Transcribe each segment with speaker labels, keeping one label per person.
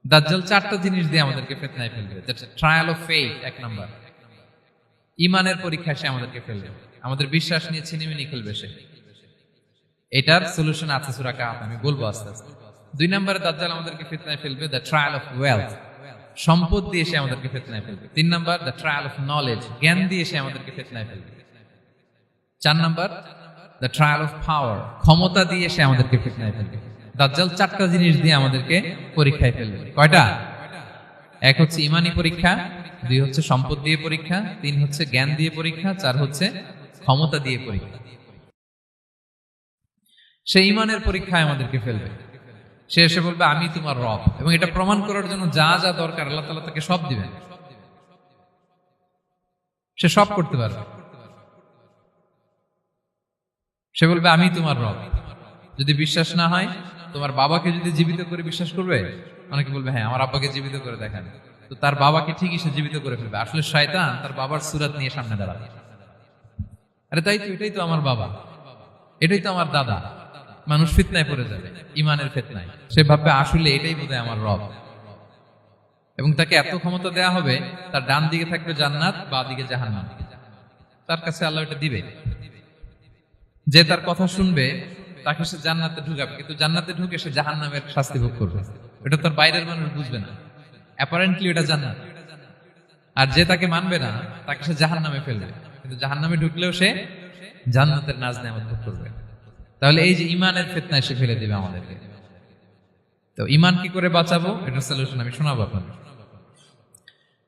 Speaker 1: দাজ্জাল চারটা জিনিস দিয়ে আমাদেরকে ফিতনায় ফেলবে। That's trial of faith. এক নাম্বার, ইমানের পরীক্ষায় সে আমাদেরকে ফেলবে, আমাদের বিশ্বাস নিয়ে ছিনিমিনি খেলবে সে। এটার সলিউশন আছে সূরা কাহফ, আমি বলবো আস্তে আস্তে। দুই নম্বরে দাজ্জাল আমাদেরকে ফিতনায় ফেলবে দ্য ট্রায়াল অফ ওয়েলথ, সম্পদ দিয়ে সে আমাদেরকে ফিতনায় ফেলবে। তিন নম্বর দ্য ট্রায়াল অফ নলেজ, জ্ঞান দিয়ে সে আমাদেরকে ফিতনায় ফেলবে। চার নম্বর দ্য ট্রায়াল অফ পাওয়ার, ক্ষমতা দিয়ে সে আমাদেরকে ফিতনায় ফেলবে। দাজ্জাল চারটা জিনিস দিয়ে আমাদেরকে পরীক্ষায় ফেলবে। কয়টা? এক হচ্ছে ইমানি পরীক্ষা, দুই হচ্ছে সম্পদ দিয়ে পরীক্ষা, তিন হচ্ছে জ্ঞান দিয়ে পরীক্ষা, চার হচ্ছে ক্ষমতা দিয়ে পরীক্ষা। সে ইমানের পরীক্ষায় আমাদেরকে ফেলবে। সে এসে বলবে আমি তোমার রব, এবং এটা প্রমাণ করার জন্য যা যা দরকার আল্লাহ তাআলা তাকে সব দিবেন, সে সব করতে পারবে। সে বলবে আমি তোমার রব। যদি বিশ্বাস না হয়, তোমার বাবাকে যদি জীবিত করে বিশ্বাস করবে? অনেকে বলবে হ্যাঁ আমার আব্বাকে জীবিত করে দেখান, তো তার বাবাকে ঠিকই সে জীবিত করে ফেলবে। আসলে শয়তান তার বাবার সুরাত নিয়ে সামনে দাঁড়াবে। আরে তাই তো, এটাই তো আমার বাবা, এটাই তো আমার দাদা। মানুষ ফিতনায় পড়ে যাবে, ইমানের ফিতনায়। সে ভাববে আসলে এটাই বোধহয় আমার রব, এবং তাকে এত ক্ষমতা দেয়া হবে, তার ডান দিকে থাকবে জান্নাত, বাঁ দিকে জাহান্নাম। তার কাছে আল্লাহ এটা দিবে। যে তার কথা শুনবে তাকে সে জান্নাতে ঢুকাবে, কিন্তু জান্নাতে ঢুকে সে জাহান্নামের শাস্তি ভোগ করবে। এটা তার বাইরের মানুষ বুঝবে না, অ্যাপারেন্টলি এটা জান্নাত। আর যে তাকে মানবে না তাকে সে জাহান্নামে ফেলবে, কিন্তু জাহান্নামে ঢুকলেও সে জান্নাতের নাজ নেয়ামত ভোগ করবে। তাহলে এই যে ইমানের ফিতনায় সে ফেলে দিবে আমাদেরকে। তো ইমান কি করে বাঁচাবো, এটার সলিউশন আমি শোনাবো আপনাদের।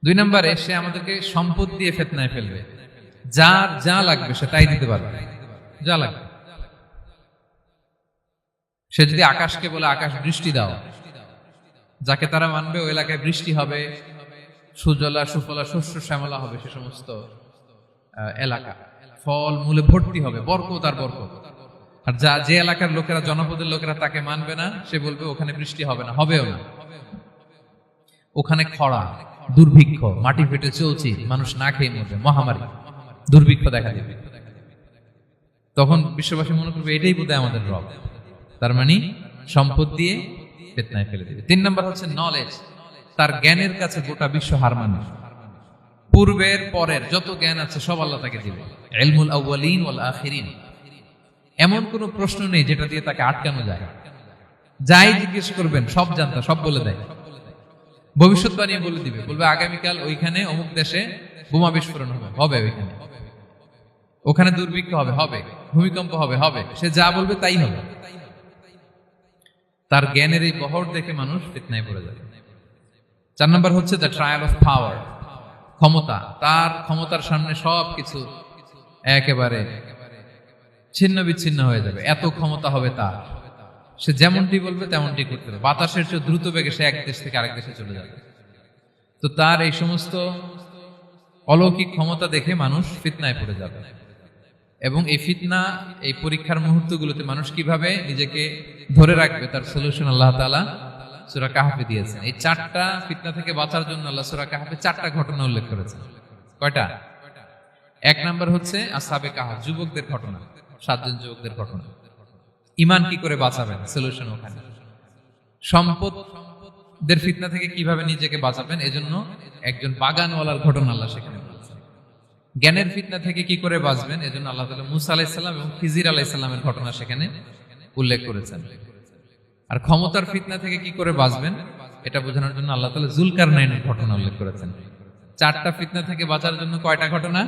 Speaker 1: দুই নম্বরে সে আমাদেরকে সম্পদ দিয়ে ফিতনায় ফেলবে। যার যা লাগবে সে তাই দিতে পারবে, যা লাগবে। সে যদি আকাশকে বলে আকাশ বৃষ্টি দাও, যাকে তারা মানবে ওই এলাকায় বৃষ্টি হবে, সুজলা সুফলা শস্য শ্যামলা হবে সে সমস্ত এলাকা, ফল মূলে ভর্তি হবে, বরকত আর বরকত। আর যে এলাকার লোকেরা, জনপদের লোকেরা তাকে মানবে না, সে বলবে ওখানে বৃষ্টি হবে না, হবেও না। ওখানে খরা, দুর্ভিক্ষ, মাটি ফেটে চলছে, মানুষ না খেয়ে মরবে, মহামারী, দুর্ভিক্ষ দেখা দেবে। তখন বিশ্ববাসী মনে করবে এটাই বোধহয় আমাদের রব। তার মানে সম্পদ দিয়ে ফিতনায় ফেলে দিবে। তিন নম্বর হচ্ছে নলেজ, তার জ্ঞানের কাছে গোটা বিশ্ব হার মানবে। পূর্বের পরের যত জ্ঞান আছে সব আল্লাহ তাকে দিবে। ইলমুল আউয়ালিন ওয়াল আখিরিন, এমন কোন প্রশ্ন নেই যেটা দিয়ে তাকে আটকানো যায়। যাই জিজ্ঞেস করবেন সব জানতা, সব বলে দেয়। ভবিষ্যৎবাণী বলে দিবে, বলবে আগামীকাল ওইখানে অমুক দেশে বোমা বিস্ফোরণ হবে, হবে ওইখানে, ওখানে দুর্ভিক্ষ হবে, হবে, ভূমিকম্প হবে, হবে। সে যা বলবে তাই হবে। তার জ্ঞানের এই বহর দেখে মানুষ ফিতনায় পড়ে যাবে। চার নম্বর হচ্ছে দ্য ট্রায়াল অফ পাওয়ার, ক্ষমতা। তার ক্ষমতার সামনে সবকিছু একেবারে ছিন্ন বিচ্ছিন্ন হয়ে যাবে, এত ক্ষমতা হবে তার। সে যেমনটি বলবে তেমনটি করতে হবে। বাতাসের চেয়ে দ্রুত বেগে সে এক দেশ থেকে আরেক দেশে চলে যাবে। তো তার এই সমস্ত অলৌকিক ক্ষমতা দেখে মানুষ ফিতনায় পড়ে যাবে। এবং এই ফিতনা, এই পরীক্ষার মুহূর্তগুলোতে মানুষ কিভাবে নিজেকে ধরে রাখবে তার সলিউশন আল্লাহ তাআলা সূরা কাহফে দিয়েছেন। এই চারটা ফিতনা থেকে বাঁচার জন্য আল্লাহ সূরা কাহফে চারটা ঘটনা উল্লেখ করেছেন। কয়টা? এক নাম্বার হচ্ছে আসহাবে কাহফ, যুবকদের ঘটনা, 7 জন যুবকদের ঘটনা। ইমান কি করে বাঁচাবেন, সলিউশন ওখানে। সম্পদের ফিতনা থেকে কিভাবে নিজেকে বাঁচাবেন, এজন্য একজন বাগানওয়ালার ঘটনা আল্লাহ সেখানে বলেছেন। জ্ঞানের ফিতনা থেকে কি করে বাঁচবেন, এজন্য আল্লাহ তাআলা মুসা আলাইহিস সালাম এবং খিজির আলাইহিস সালামের ঘটনা সেখানে উল্লেখ করেছেন। আর ক্ষমতার ফিতনা থেকে কি করে বাঁচবেন এটা বোঝানোর জন্য আল্লাহ তাআলা যুলকারনাইনের ঘটনা উল্লেখ করেছেন। চারটা ফিতনা থেকে বাঁচার জন্য কয়টা ঘটনা?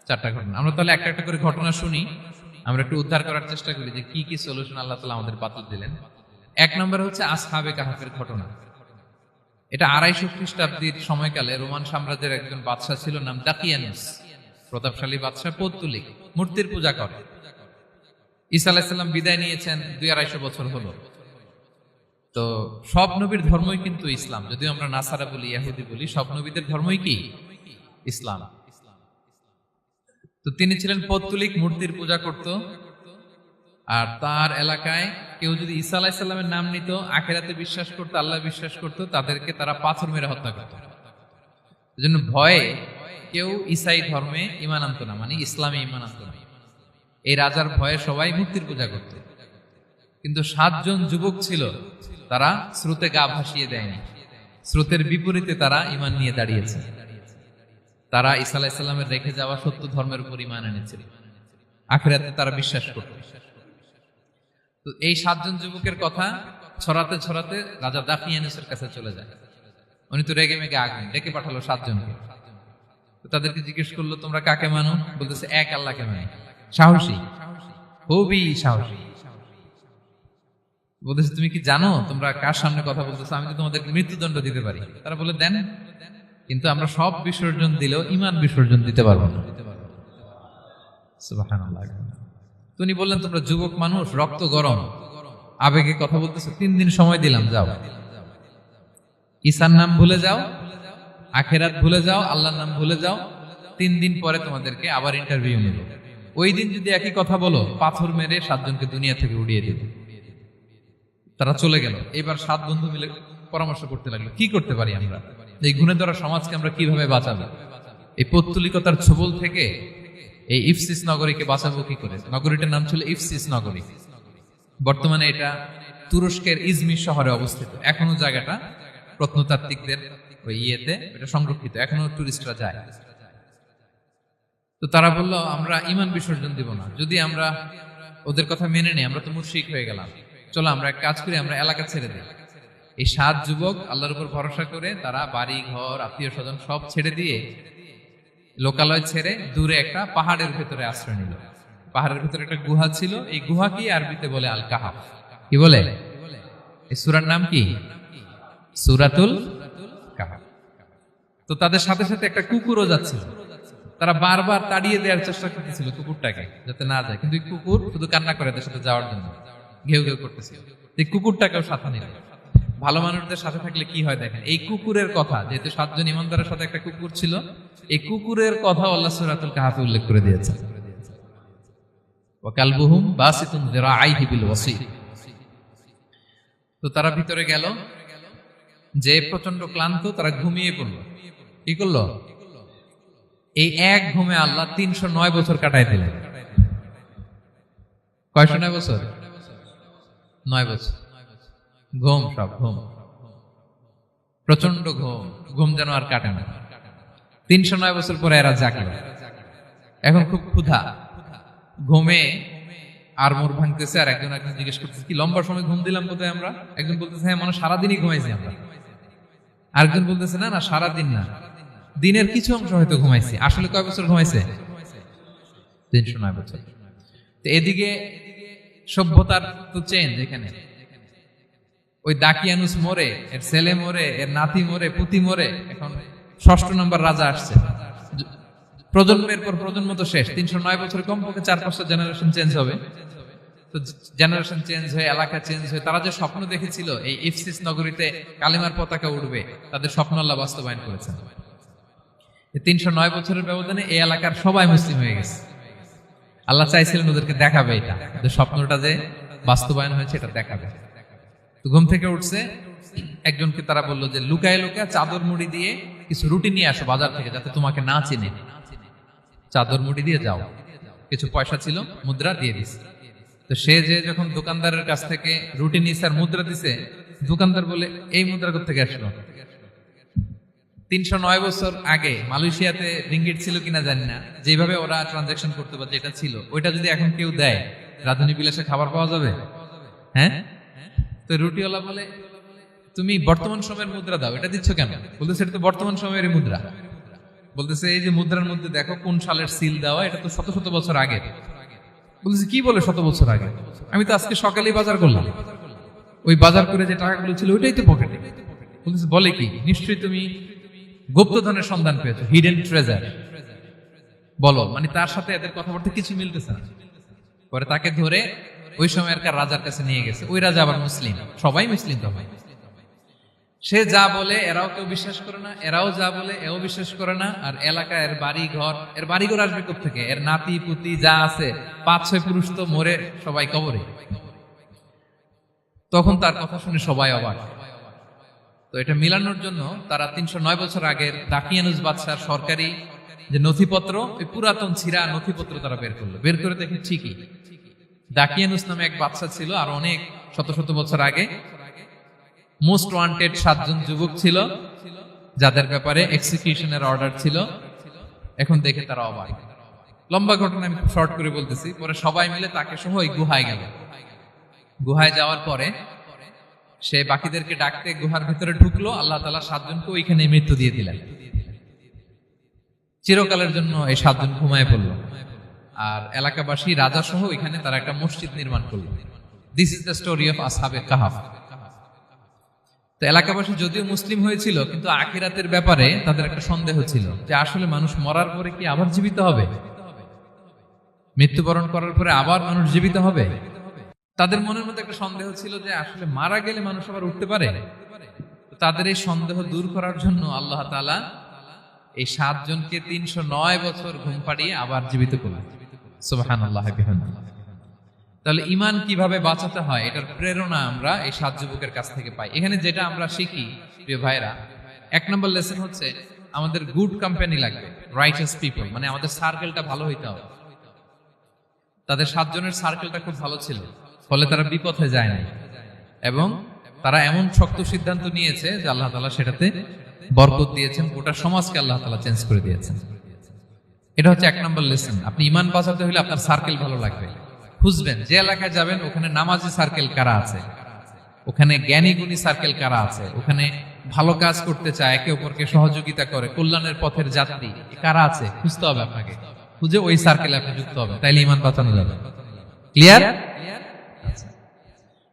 Speaker 1: চারটা ঘটনা। আমরা তাহলে একটা একটা করে ঘটনা শুনি, আমরা একটু উদ্ধার করার চেষ্টা করি যে কি কি সলিউশন আল্লাহ তাআলা আমাদের বাতলে দিলেন। এক নম্বর হচ্ছে আসহাবে কাহফের ঘটনা। এটা 250 খ্রিস্টাব্দের সময়কালে রোমান সাম্রাজ্যের একজন বাদশা ছিল, নাম দাকিয়ানুস। প্রতাপশালী বাদশা, পৌত্তলিক, মূর্তির পূজা করে। ঈসা আলাইহিস সালাম বিদায় নিয়েছেন 250 বছর হলো। তো সব নবীর ধর্মই কিন্তু ইসলাম, যদিও আমরা নাসারা বলি, ইহুদি বলি, সব নবীদের ধর্মই কি ইসলাম। তো তিনি ছিলেন পৌত্তলিক, মূর্তির পূজা করত। আর তার এলাকায় কেউ যদি ঈসা আলাইহিস সালামের নাম নিত, আখিরাতে বিশ্বাস করত, আল্লাহ বিশ্বাস করত, তাদেরকে তারা পাথর মেরে হত্যা করত। এজন্য ভয়ে কেউ ঈসাই ধর্মে ঈমান আনতো না, মানে ইসলামে ঈমান আনতো না। এই রাজার ভয়ে সবাই মূর্তির পূজা করত। কিন্তু 7 জন যুবক ছিল, তারা স্রোতে গা ভাসিয়ে দেয়নি, স্রোতের বিপরীতে তারা ঈমান নিয়ে দাঁড়িয়েছে। তারা ঈসা আলাইহিস সালামের রেখে যাওয়া সত্য ধর্মের উপর ঈমান এনেছিল, আখিরাতে তারা বিশ্বাস করত। তো এই 7 জন যুবকের কথা ছড়াতে ছড়াতে রাজা দাকিয়ানুসের কাছে চলে যায়। উনি তো রেগে মেগে আগুন, ডেকে পাঠালো 7 জনকে। তো তাদেরকে জিজ্ঞেস করলো, তোমরা কাকে মানো? বলতেছে এক আল্লাহকে মানি। সাহসী, খুবই সাহসী। বলতেছে তুমি কি জানো তোমরা কার সামনে কথা বলতেছো? আমি তো তোমাদেরকে মৃত্যুদণ্ড দিতে পারি। তারা বলে দেন, কিন্তু আমরা সব বিসর্জন দিলেও ঈমান বিসর্জন দিতে পারবো না। সুবহানাল্লাহ। তিনি বললেন, তোমরা যুবক মানুষ, রক্ত গরম, আবেগে কথা বলতেছো, 3 দিন সময় দিলাম, যাও ঈসার নাম ভুলে যাও, আখেরাত ভুলে যাও, আল্লাহর নাম ভুলে যাও। 3 দিন পরে তোমাদেরকে আবার ইন্টারভিউ নেব। ওই দিন যদি একই কথা বলো, পাথর মেরে 7 জনকে দুনিয়া থেকে উড়িয়ে দেবে। তারা চলে গেল। এবার 7 বন্ধু মিলে পরামর্শ করতে লাগলো, কি করতে পারি আমরা, এই গুণে ধরা সমাজকে আমরা কিভাবে বাঁচাবো, এই পৌত্তলিকতার ছোবল থেকে এই ইফসিস নগরীকে বাঁচাবো কি করে। নগরীটার নাম ছিল ইফসিস নগরী। বর্তমানে এটা তুরস্কের ইজমির শহরে অবস্থিত। এখনো জায়গাটা প্রত্নতাত্ত্বিকদের ওই ইয়েতে এটা সংরক্ষিত, এখনো টুরিস্টরা যায়। তো তারা বলল, আমরা ঈমান বিসর্জন দিব না, যদি আমরা ওদের কথা মেনে নেই আমরা তো মুশরিক হয়ে গেলাম, চলো আমরা এক কাজ করি, আমরা এলাকা ছেড়ে দিই। এই 7 যুবক আল্লাহর উপর ভরসা করে তারা বাড়ি ঘর আত্মীয় স্বজন সব ছেড়ে দিয়ে, লোকালয় ছেড়ে দূরে একটা পাহাড়ের ভেতরে আশ্রয় নিল। পাহাড়ের ভেতরে একটা গুহা ছিল, এই গুহা কি আরবিতে বলে আল কাহাফ। কি বলে? এই সূরার নাম কি? সূরাতুল কাহাফ। তো তাদের সাথে সাথে একটা কুকুরও যাচ্ছিল। তারা বারবার তাড়িয়ে দেওয়ার চেষ্টা করতেছিল কুকুরটাকে, যাতে না যায়, কিন্তু কুকুর শুধু কান্না করে তাদের সাথে যাওয়ার জন্য, ঘেউ ঘেউ করতেছিল। এই কুকুরটাকেও সাথে নিল। ভালো মানুষদের সাথে থাকলে কি হয় দেখেন, এই কুকুরের কথা, যেহেতু 7 জন ইমানদারের সাথে একটা কুকুর ছিল, এই কুকুরের কথা আল্লাহ সূরাতুল কাহাফে উল্লেখ করে দিয়েছে। ওয়া কালবুহুম বাসিতুন যিরাআইহি বিল ওয়াসিল। তো তারা ভিতরে গেল, যে প্রচন্ড ক্লান্ত, তারা ঘুমিয়ে পড়ল। কি করলো? এই এক ঘুমে আল্লাহ 309 বছর কাটাই দিলেন। কয়শো 9 বছর? 9 বছর। ঘুম, সব ঘুম, প্রচন্ড ঘুম, ঘুম যেন আর কাটে না। 309 বছর পরে এরা জাগল। এখন খুব ক্ষুধা, ঘুমে আর মোর ভাঙতেছে। আর একজন জিজ্ঞেস করতেছে, কি লম্বা সময় ঘুম দিলাম কোথায় আমরা? একজন বলতেছে, হ্যাঁ মানে সারাদিনই ঘুমাইছি আমরা। আরেকজন বলতেছে, না না সারাদিন না, দিনের কিছু অংশ হয়তো ঘুমাইছি। আসলে কয় বছর ঘুমাইছে? 309 বছর। তো এদিকে সভ্যতার তো চেঞ্জ। এখানে ওই দাকিয়ানুস মরে, এর ছেলে মরে, এর নাতি মরে, পুতি মরে, এখন 6ষ্ঠ নম্বর রাজা আসছে। প্রজন্মের পর প্রজন্ম তো শেষ। 309 বছরে কমপক্ষে 4-5টা জেনারেশন চেঞ্জ হবে। তো জেনারেশন চেঞ্জ হয়ে, এলাকা চেঞ্জ হয়ে, তারা যে স্বপ্ন দেখেছিল এই ইফসিস নগরীতে কালিমার পতাকা উঠবে, তাদের স্বপ্ন আল্লাহ বাস্তবায়ন করেছেন। 309 বছরের ব্যবধানে এই এলাকার সবাই মুসলিম হয়ে গেছে। আল্লাহ চাইছিলেন ওদেরকে দেখাবে এটা, যে স্বপ্নটা যে বাস্তবায়ন হয়েছে এটা দেখাবে। তো ঘুম থেকে উঠছে, একজনকে তারা বললো যে লুকায় লুকায় চাদর মুড়ি দিয়ে কিছু রুটি নিয়ে আসো বাজার থেকে, যাতে তোমাকে না চিনে। চাদর মুড়ি দিয়ে যাও। কিছু পয়সা ছিল, মুদ্রা দিয়ে দিছে। তো সে যে যখন দোকানদারের কাছ থেকে রুটি নিছে আর মুদ্রা দিছে, দোকানদার বলে, এই মুদ্রা কোত্থেকে আসলো? 309 বছর আগে মালয়েশিয়াতে রিঙ্গিট ছিল কিনা জানি না, যেভাবে ওরা ট্রানজাকশন করতে পারে, যেটা ছিল ওইটা যদি এখন কেউ দেয়, রাধুনী বিলাসে খাবার পাওয়া যাবে? হ্যাঁ। তো রুটিওয়ালা বলে, তুমি বর্তমান সময়ের মুদ্রা দাও, এটা দিচ্ছ কেন? বলতেছে, এটা তো বর্তমান সময়ের মুদ্রা। বলতেছে, এই যে মুদ্রার মধ্যে দেখো কোন সালের সিল দেওয়া, এটা তো শত শত বছর আগে। বলতেছে, কি বলে শত বছর আগে? আমি তো আজকে সকালেই বাজার করলাম, ওই বাজার করে যে টাকাগুলো ছিল ওইটাই তো পকেটে। বলতেছে, বলে কি? নিশ্চয়ই তুমি গুপ্তধনের সন্ধান পেয়েছো, হিডেন ট্রেজার। বলো। মানে তার সাথে এদের কথাবার্তা কিছু মিলতেছে না। পরে তাকে ধরে ওই সময়কার রাজার কাছে নিয়ে গেছে। ওই রাজা আবার মুসলিম, সবাই মুসলিম তো হয়। সে যা বলে এরাও কেউ বিশ্বাস করে না, এরাও যা বলে এও বিশ্বাস করে না। আর এলাকা, এর বাড়িঘর আসবে কোত্থেকে? এর নাতি পুতি যা আছে 5-6 পুরুষ তো মরে সবাই কবরে। তখন তার কথা শুনে সবাই অবাক। তো এটা মিলানোর জন্য তারা 309 বছর আগের দাকিয়ানুস বাদশার সরকারি যে নথিপত্র, ওই পুরাতন ছিঁড়া নথিপত্র তারা বের করলো। বের করে দেখে ঠিকই দাকিয়ানুস নামে এক বাচ্চা ছিল, আর অনেক শত শত বছর আগে মোস্ট ওয়ান্টেড 7 জন যুবক ছিল যাদের ব্যাপারে এক্সিকিউশনের অর্ডার ছিল। এখন দেখে তারা অবাক। লম্বা ঘটনা আমি শর্ট করে বলতেছি। পরে সবাই মিলে তাকে সহ ওই গুহায় গেল। গুহায় যাওয়ার পরে সে বাকিদেরকে ডাকতে গুহার ভিতরে ঢুকলো। আল্লাহ তাআলা 7 জনকে ওইখানে মৃত্যু দিয়ে দিলেন। চিরকালের জন্য এই 7 জন ঘুমায় পড়লো। আর এলাকাবাসী রাজা সহ এখানে তারা একটা মসজিদ নির্মাণ করলো। This is the story of আসহাবে কাহাফ। তো এলাকাবাসী যদিও মুসলিম হয়েছিল, কিন্তু আখিরাতের ব্যাপারে তাদের একটা সন্দেহ ছিল যে আসলে মানুষ মরার পরে কি আবার জীবিত হবে, মৃত্যুবরণ করার পরে আবার মানুষ জীবিত হবে। তাদের মনের মধ্যে একটা সন্দেহ ছিল যে আসলে মারা গেলে মানুষ আবার উঠতে পারে। তাদের এই সন্দেহ দূর করার জন্য আল্লাহ তাআলা এই 7 জনকে 309 বছর ঘুম পাড়িয়ে আবার জীবিত করলেন। সুবহানাল্লাহ বিহামদিহি। তাহলে ঈমান কিভাবে বাঁচাতে হয় এটার প্রেরণা আমরা এই 7 যুবকের কাছ থেকে পাই। এখানে যেটা আমরা শিখি প্রিয় ভাইরা, 1 নম্বর লেসন হচ্ছে আমাদের গুড কোম্পানি লাগবে, রাইটাস পিপল, মানে আমাদের সার্কেলটা ভালো হইতে হবে। তাদের 7 জনের সার্কেলটা খুব ভালো ছিল, ফলে তারা বিপথে যায় না এবং তারা এমন শক্ত সিদ্ধান্ত নিয়েছে যে আল্লাহ তাআলা সেটাতে বরকত দিয়েছেন, গোটা সমাজকে আল্লাহ তাআলা চেঞ্জ করে দিয়েছেন। এটা হচ্ছে 1 নম্বর লেসন। আপনি ঈমান বাঁচাতে হলে আপনার সার্কেল ভালো লাগবে। খুঁজবেন যে এলাকায় যাবেন ওখানে নামাজি সার্কেল কারা আছে, ওখানে জ্ঞানী গুণী সার্কেল কারা আছে, ওখানে ভালো কাজ করতে চায়, একে অপরকে সহযোগিতা করে, কল্যাণের পথের যাত্রী কারা আছে খুঁজতে হবে আপনাকে। খুঁজে ওই সার্কেলে আপনি যুক্ত হবে, তাইলে ঈমান বাঁচানো যাবে। ক্লিয়ার?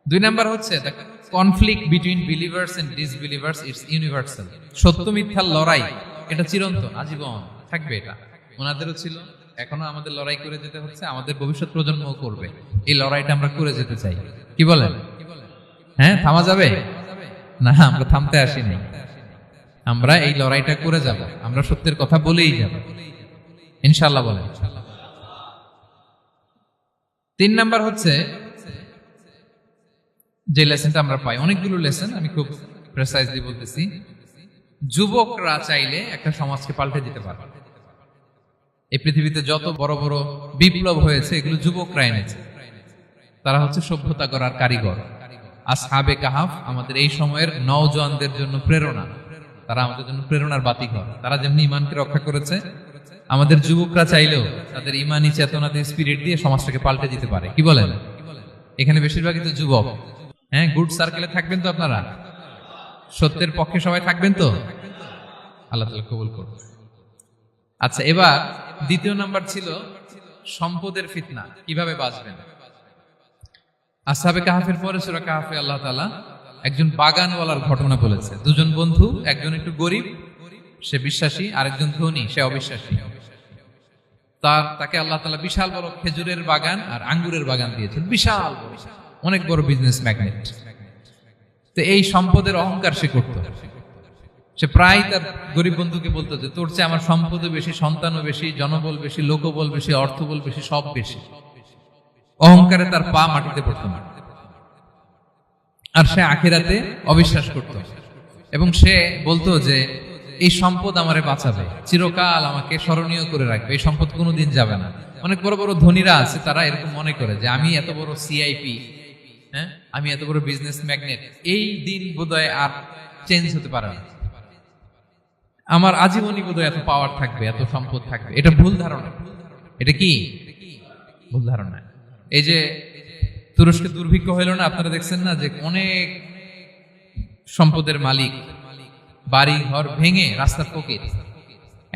Speaker 1: 2 নাম্বার হচ্ছে conflict between believers and disbelievers it's universal. সত্য মিথ্যার লড়াই এটা চিরন্তন, আজীবন থাকবে। এটা ওনাদেরও ছিল, এখনো আমাদের লড়াই করে যেতে হচ্ছে, আমাদের ভবিষ্যৎ প্রজন্মও করবে। এই লড়াইটা আমরা করে যেতে চাই। কি বলেন? হ্যাঁ, থামা যাবে না? আমরা থামতে আসি নাই, আমরা এই লড়াইটা করে যাব। আমরা সত্যের কথা বলেই যাব ইনশাআল্লাহ। বলেন। 3 নাম্বার হচ্ছে যে লেসনটা আমরা পাই, অনেকগুলো লেসন, আমি খুব প্রেসাইজলি বলতেছি। যুবকরা চাইলে একটা সমাজকে পাল্টে দিতে পারে। এই পৃথিবীতে যত বড় বড় বিপ্লব হয়েছে এগুলো যুবকরা এনেছে। তারা হচ্ছে সভ্যতা গড়ার কারিগর। আসহাবে কাহাফ আমাদের এই সময়ের নওজওয়ানদের জন্য প্রেরণা। তারা আমাদের জন্য প্রেরণার বাতিঘর। তারা যেমনি ঈমানকে রক্ষা করেছে, আমাদের যুবকরা চাইলেও তাদের ঈমানি চেতনাতে স্পিরিট দিয়ে সমাজটাকে পাল্টে দিতে পারে। কি বলেন? এখানে বেশিরভাগই তো যুবক। হ্যাঁ, গুড সার্কেলে থাকবেন তো আপনারা? সত্যের পক্ষে সবাই থাকবেন তো? আল্লাহ তাআলা কবুল করুন। আচ্ছা, এবার 2 নাম্বার ছিল সম্পদের ফিতনা, কিভাবে বাঁচবেন। আসহাবে কাহাফের পরে সূরা কাহাফে আল্লাহ তাআলা একজন বাগানওয়ালার ঘটনা বলেছে। 2 জন বন্ধু, একজন একটু গরিব, সে বিশ্বাসী, আরেকজন ধনী, সে অবিশ্বাসী। তাকে আল্লাহ তাআলা বিশাল বড় খেজুরের বাগান আর আঙ্গুরের বাগান দিয়েছেন, বিশাল বড়, অনেক বড় বিজনেস ম্যাগনেট। তো এই সম্পদের অহংকার সে করত। সে প্রায় তার গরিব বন্ধুকে বলতো যে তোর চেয়ে আমার সম্পদও বেশি, সন্তানও বেশি, জনবল বেশি, লোকবল বেশি, অর্থবল বেশি, সব বেশি। অহংকারে তার পা মাটিতে পড়তো না। আর সে আখিরাতে অবিশ্বাস করত এবং সে বলতো যে এই সম্পদ আমারে বাঁচাবে, চিরকাল আমাকে স্মরণীয় করে রাখবে, এই সম্পদ কোনোদিন যাবে না। অনেক বড় বড় ধনীরা আছে, তারা এরকম মনে করে যে আমি এত বড় সিআইপি, হ্যাঁ, আমি এত বড় বিজনেস ম্যাগনেট, এই দিন বোধহয় আর চেঞ্জ হতে পারে না, আমার আজীবনই বোধহয় এত পাওয়ার থাকবে, এত সম্পদ থাকবে। এটা ভুল ধারণা। এটা কি ভুল ধারণা? এই যে তুরস্কে দুর্ভিক্ষ হইল না, আপনারা দেখছেন না যে অনেক সম্পদের মালিক বাড়ি ঘর ভেঙে রাস্তার পকেট।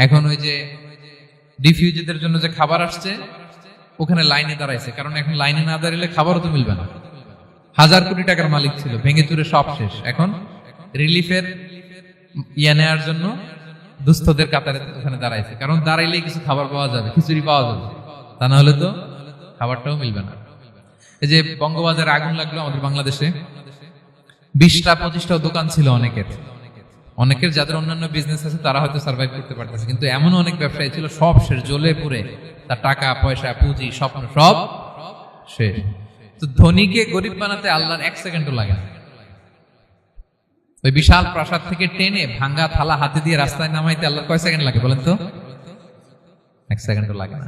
Speaker 1: এখন ওই যে ডিফিউজিদের জন্য যে খাবার আসছে ওখানে লাইনে দাঁড়াইছে, কারণ এখন লাইনে না দাঁড়ালে খাবারও তো মিলবে না। 1000 কোটি টাকার মালিক ছিল, ভেঙে চুরে সব শেষ। এখন রিলিফের নেওয়ার জন্য দুস্থদের কাতারে ওখানে দাঁড়াইছে, কারণ দাঁড়াইলেই কিছু খাবার পাওয়া যাবে, খিচুড়ি পাওয়া যাবে, তা না হলে তো খাবারটাও মিলবে না। এই যে বঙ্গবাজারে আগুন লাগলো আমাদের বাংলাদেশে, 20টা-25টা দোকান ছিল অনেকের যাদের অন্যান্য বিজনেস আছে তারা হয়তো সার্ভাইভ করতে পারতেছে, কিন্তু এমন অনেক ব্যবসায়ী ছিল সব শেষ, জ্বলে পুড়ে, তার টাকা পয়সা পুঁজি স্বপ্ন সব শেষ। তো ধনীকে গরিব বানাতে আল্লাহর 1 সেকেন্ডও লাগে না। ওই বিশাল প্রাসাদ থেকে টেনে ভাঙ্গা থালা হাতে দিয়ে রাস্তায় নামাইতে আল্লাহর কয় সেকেন্ড লাগে বলেন তো? 1 সেকেন্ডও লাগে না।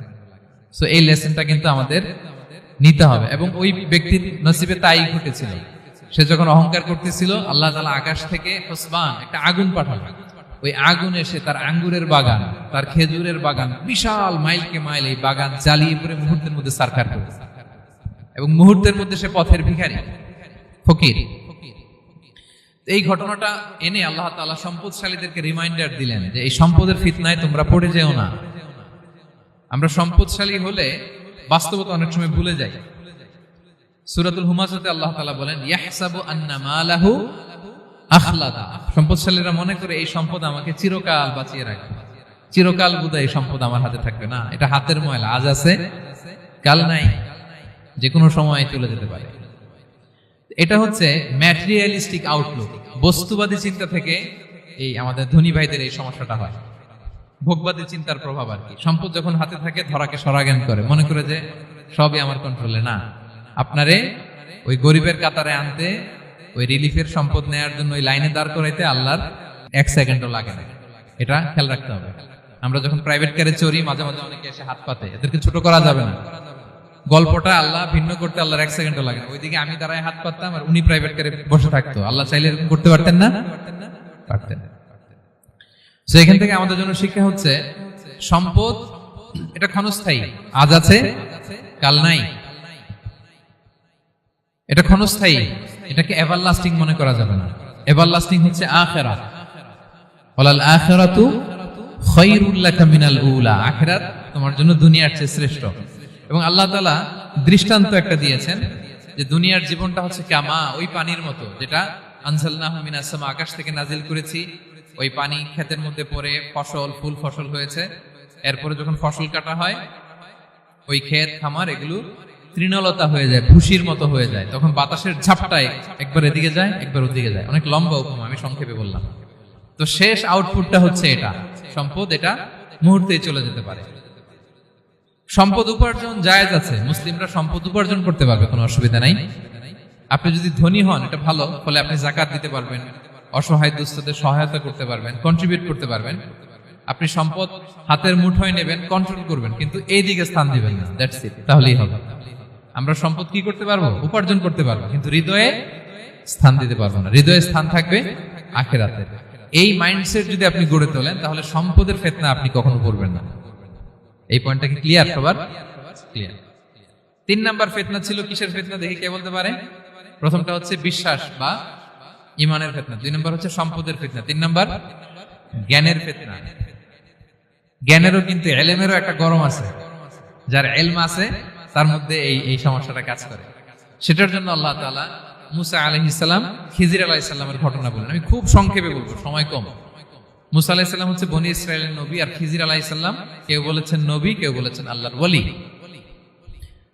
Speaker 1: সো এই লেসনটা কিন্তু আমাদের নিতে হবে। এবং ওই ব্যক্তির নসিবে তাই ঘটেছিল। সে যখন অহংকার করতেছিল, আল্লাহ তাআলা আকাশ থেকে হুসবান একটা আগুন পাঠালো। ওই আগুন এসে তার আঙ্গুরের বাগান, তার খেজুরের বাগান, বিশাল মাইলকে মাইল এই বাগান জ্বালিয়ে পুরো মুহূর্তের মধ্যে সারখার করে, এবং মুহূর্তের মধ্যে সে পথের ভিখারি, ফকির। এই ঘটনাটা এনে আল্লাহ তাআলা সম্পদশালীদেরকে রিমাইন্ডার দিলেন যে এই সম্পদের ফিতনায় তোমরা পড়ে যেও না। আমরা সম্পদশালী হলে বাস্তবতা অনেক সময় ভুলে যাই। সূরাতুল হুমাজাতে আল্লাহ তাআলা বলেন, ইয়াহসাবু আন্না মালাহু আখলাদা। সম্পদশালীরা মনে করে এই সম্পদ আমাকে চিরকাল বাঁচিয়ে রাখবে, চিরকাল বোধহয় এই সম্পদ আমার হাতে থাকবে। না, এটা হাতের ময়লা, আজ আছে কাল নাই, যে কোনো সময় চলে যেতে পারে। এটা হচ্ছে ম্যাটেরিয়ালিস্টিক আউটলুক, বস্তুবাদী চিন্তা থেকে এই আমাদের ধনী ভাইদের এই সমস্যাটা হয়। ভোগবাদী চিন্তার প্রভাব আর কি। সম্পদ যখন হাতে থাকে ধরাকে সরাজ্ঞান করে, মনে করে যে সবই আমার কন্ট্রোলে। না, আপনারে ওই গরিবের কাতারে আনতে, ওই রিলিফের সম্পদ নেয়ার জন্য ওই লাইনে দাঁড় করাইতে আল্লাহর 1 সেকেন্ডও লাগে না। এটা খেয়াল রাখতে হবে। আমরা যখন প্রাইভেট কারে চড়ি, মাঝে মাঝে অনেকে এসে হাত পাতে, এদেরকে ছোট করা যাবে না। গল্পটা আল্লাহ ভিন্ন করতে আল্লাহর 1 সেকেন্ডও লাগে না। ওইদিকে আমি দাঁড়ায় হাত পাততাম আর উনি প্রাইভেট কারে বসে থাকতো। আল্লাহ চাইলে এরকম করতে পারতেন না? পারতেন। তো এখান থেকে আমাদের জন্য শিক্ষা হচ্ছে, সম্পদ এটা ক্ষণস্থায়ী, আজ আছে কাল নাই। এটা ক্ষণস্থায়ী, এটাকে এভারলাস্টিং মনে করা যাবে না। এভারলাস্টিং হচ্ছে আখিরাত। ওয়ালাল আখিরাতু খায়রুল লাকা মিনাল উলা। আখিরাত তোমার জন্য দুনিয়ার চেয়ে শ্রেষ্ঠ। এবং আল্লাহ তাআলা দৃষ্টান্ত একটা দিয়েছেন যে দুনিয়ার জীবনটা হচ্ছে কামা, ওই পানির মতো যেটা আনজালনাহু মিনাস সামা, আকাশ থেকে নাজিল করেছি। ওই পানি ক্ষেতের মধ্যে পড়ে ফসল, ফুল ফসল হয়েছে। এরপরে যখন ফসল কাটা হয়, ওই ক্ষেত খামার এগুলো তৃণলতা হয়ে যায়, ভুসির মতো হয়ে যায়। তখন বাতাসের ঝাপটায় একবার এদিকে যায়, একবার ওদিকে যায়। অনেক লম্বা উপমা, আমি সংক্ষেপে বললাম। তো শেষ আউটপুটটা হচ্ছে এটা, সম্পদ এটা মুহূর্তেই চলে যেতে পারে। সম্পদ উপার্জন জায়েজ আছে, মুসলিমরা সম্পদ উপার্জন করতে পারবে, কোনো অসুবিধা নাই। আপনি যদি ধনী হন এটা ভালো, ফলে আপনি যাকাত দিতে পারবেন, অসহায় দুস্থদের সহায়তা করতে পারবেন, কন্ট্রিবিউট করতে পারবেন। আপনি সম্পদ হাতের মুঠোয় নেবেন, কন্ট্রোল করবেন, কিন্তু এই দিকে স্থান দিবেন না। দ্যাটস ইট, তাহলেই হবে। আমরা সম্পদ কি করতে পারবো? উপার্জন করতে পারবো, কিন্তু হৃদয়ে স্থান দিতে পারবো না। হৃদয়ে স্থান থাকবে আখিরাতে। এই মাইন্ডসেট যদি আপনি গড়ে তোলেন, তাহলে সম্পদের ফিতনা আপনি কখনো পড়বেন না। এই পয়েন্টটা কি ক্লিয়ার সবার? ক্লিয়ার। 3 নাম্বার ফিতনা ছিল কিসের ফিতনা দেখি কে বলতে পারে? প্রথমটা হচ্ছে বিশ্বাস বা ঈমানের ফিতনা, 2 নাম্বার হচ্ছে সম্পদের ফিতনা, 3 নাম্বার জ্ঞানের ফিতনা। জ্ঞানেরও কিন্তু ইলমেরও একটা গরম আছে। যার ইলম আছে তার মধ্যে এই সমস্যাটা কাজ করে। সেটার জন্য আল্লাহ তাআলা মুসা আলাইহিস সালাম, খিজির আলাইহিস সালামের ঘটনা বলেন। আমি খুব সংক্ষেপে বলবো, সময় কম। মুসা আলাইহিস সালাম হচ্ছে বনি ইসরাইলের নবী, আর খিজির আলাইহিস সালাম কেউ বলেছেন নবী, কেউ বলেছেন আল্লাহর ওলি।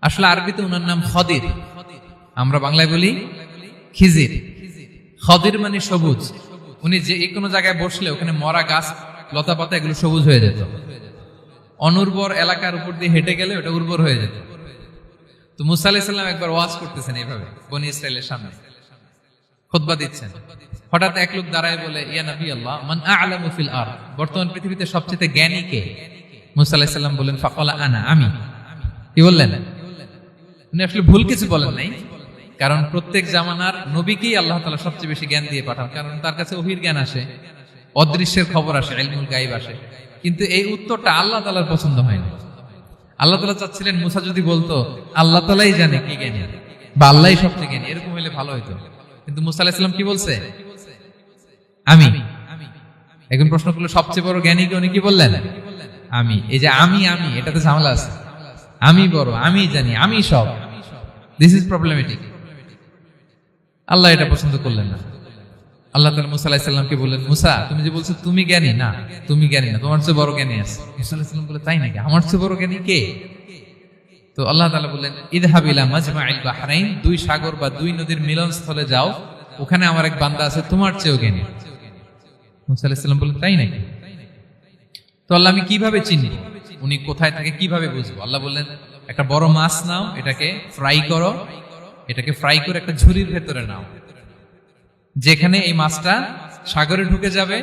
Speaker 1: আসলে আরবিতে উনার নাম খদির, আমরা বাংলায় বলি খিজির। খদির মানে সবুজ। উনি যে কোনো জায়গায় বসলে ওখানে মরা গাছ, লতা পাতা এগুলো সবুজ হয়ে যেত। অনুর্বর এলাকার উপর দিয়ে হেঁটে গেলে ওটা উর্বর হয়ে যেত। তো মুসা আলাইহিস সালাম একবার ওয়াজ করতেছেন এইভাবে বনি ইসরাইলের সামনে, খুতবা দিচ্ছেন। হঠাৎ এক লোক দাঁড়ায় বলে, ইয়া নবী আল্লাহ, মান আ'লামু ফিল আরদ, বর্তমান পৃথিবীতে সবচেয়ে জ্ঞানী কে? মুসা আলাইহিস সালাম বলেন, ফাকালা আনা, আমি। কি বললেন? উনি আসলে ভুল কিছু বলেন নাই, কারণ প্রত্যেক জামানার নবীকেই আল্লাহ তাআলা সবচেয়ে বেশি জ্ঞান দিয়ে পাঠান, কারণ তার কাছে ওহীর জ্ঞান আসে, অদৃশ্যের খবর আসে, ইলমুল গায়ব আসে। কিন্তু এই উত্তরটা আল্লাহ তাআলার পছন্দ হয়নি। আল্লাহ তাআলা চাচ্ছিলেন মুসা যদি বলতো আল্লাহ তাআলাই জানে কি জ্ঞানী বা আল্লাহই সবচেয়ে জ্ঞানী, এরকম হলে ভালো হতো। কিন্তু মুসা আলাইহিস সালাম কি বলছে? আমি। এখন প্রশ্ন করলো সবচেয়ে বড় জ্ঞানী কে? উনি কি বললেন? আমি। এই যে আমি এটাতে ঝামেলা আছে। আমি বড়, আমি জানি, আমি সব, দিস ইজ প্রবলেমেটিক। আল্লাহ এটা পছন্দ করলেন না। আল্লাহ তাআলা মুসা আলাইহিস সালামকে বললেন, মুসা তুমি যে বলছো তুমি জ্ঞানী, না তুমি জ্ঞানী না, তোমার চেয়ে বড় জ্ঞানী আছে। মুসা আলাইহিস সালাম বলে, তাই নাকি? আমার চেয়ে বড় জ্ঞানী কে? তো আল্লাহ তাআলা বললেন, ইযহাব ইলা মাজমাইল বাহরাইন, 2 সাগর বা 2 নদীর মিলনস্থলে যাও, ওখানে আমার এক বান্দা আছে তোমার চেয়েও জ্ঞানী। মুসা আলাইহিস সালাম বললেন, তাই নাকি? তো আল্লাহ, আমি কিভাবে চিনব উনি কোথায় থাকে, কিভাবে বুঝবো? আল্লাহ বললেন, একটা বড় মাছ নাও, এটাকে ফ্রাই করো, এটাকে ফ্রাই করে একটা ঝুড়ির ভেতরে নাও, যেখানে এই মাছটা সাগরে ঢুকে যাবে